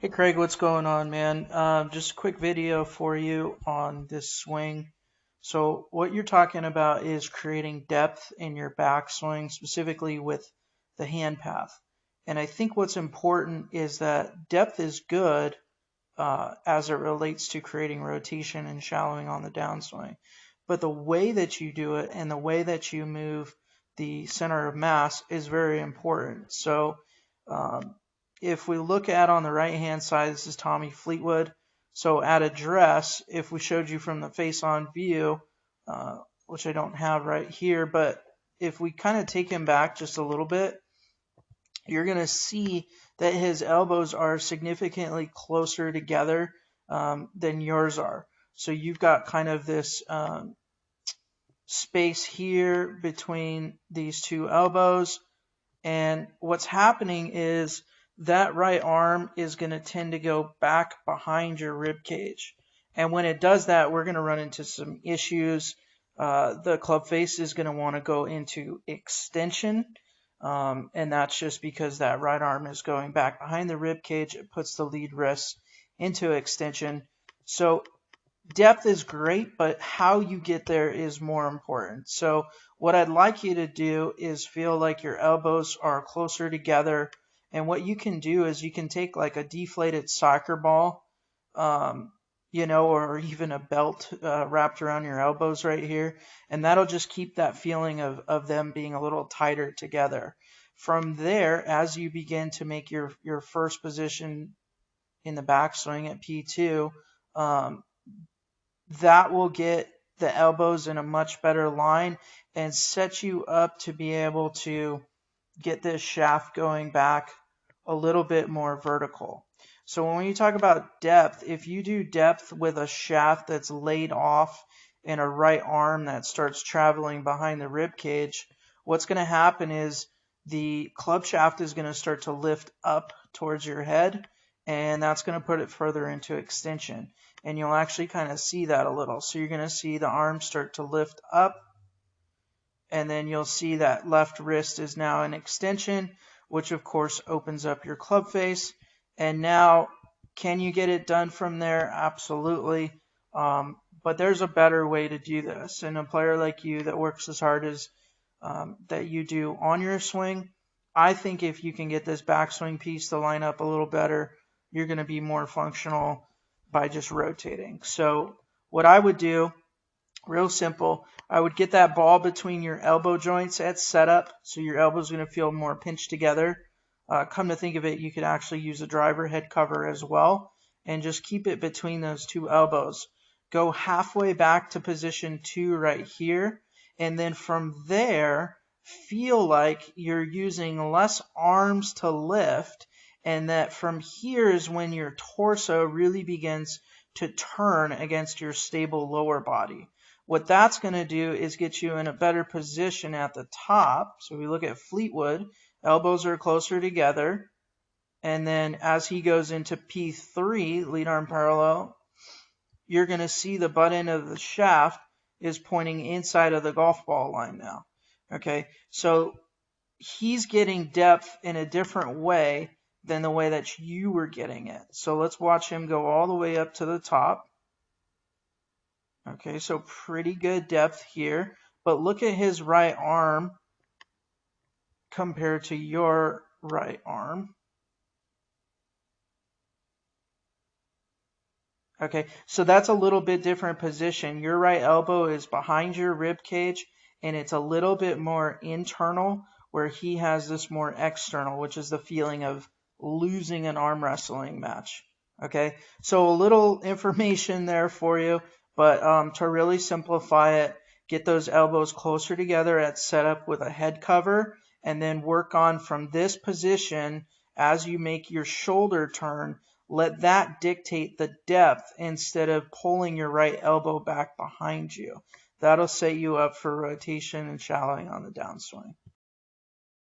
Hey Craig, what's going on, man? Just a quick video for you on this swing. So what you're talking about is creating depth in your backswing, specifically with the hand path. And I think what's important is that depth is good as it relates to creating rotation and shallowing on the downswing. But the way that you do it and the way that you move the center of mass is very important. So um, if we look at on the right hand side, this is Tommy Fleetwood. So at address, if we showed you from the face-on view, which I don't have right here, but if we kind of take him back just a little bit, you're going to see that his elbows are significantly closer together than yours are. So you've got kind of this space here between these two elbows. And what's happening is that right arm is going to tend to go back behind your rib cage. And when it does that, we're going to run into some issues. The club face is going to want to go into extension. And that's just because that right arm is going back behind the rib cage. It puts the lead wrist into extension. So depth is great, but how you get there is more important. So what I'd like you to do is feel like your elbows are closer together. And what you can do is you can take like a deflated soccer ball, um, or even a belt wrapped around your elbows right here. And that'll just keep that feeling of them being a little tighter together. From there, as you begin to make your first position in the backswing at P2, that will get the elbows in a much better line and set you up to be able to get this shaft going back a little bit more vertical. So when you talk about depth, if you do depth with a shaft that's laid off and a right arm that starts traveling behind the rib cage, what's going to happen is the club shaft is going to start to lift up towards your head, and that's going to put it further into extension. And you'll actually kind of see that a little. So you're going to see the arm start to lift up, and then you'll see that left wrist is now in extension, which of course opens up your club face. And now, can you get it done from there? Absolutely. But there's a better way to do this. And a player like you that works as hard as that you do on your swing, I think if you can get this backswing piece to line up a little better, you're going to be more functional by just rotating. So what I would do, real simple, I would get that ball between your elbow joints at setup, so your elbow's going to feel more pinched together. Come to think of it, you could actually use a driver head cover as well, and just keep it between those two elbows. Go halfway back to position 2 right here, and then from there, feel like you're using less arms to lift, and that from here is when your torso really begins to turn against your stable lower body. What that's going to do is get you in a better position at the top. So we look at Fleetwood, elbows are closer together. And then as he goes into P3, lead arm parallel, you're going to see the butt end of the shaft is pointing inside of the golf ball line now. Okay, so he's getting depth in a different way than the way that you were getting it. So let's watch him go all the way up to the top. Okay, so pretty good depth here. But look at his right arm compared to your right arm. Okay, so that's a little bit different position. Your right elbow is behind your rib cage, and it's a little bit more internal, where he has this more external, which is the feeling of losing an arm wrestling match. Okay, so a little information there for you, but to really simplify it, get those elbows closer together at setup with a head cover, and then work on from this position as you make your shoulder turn. Let that dictate the depth instead of pulling your right elbow back behind you. That'll set you up for rotation and shallowing on the downswing.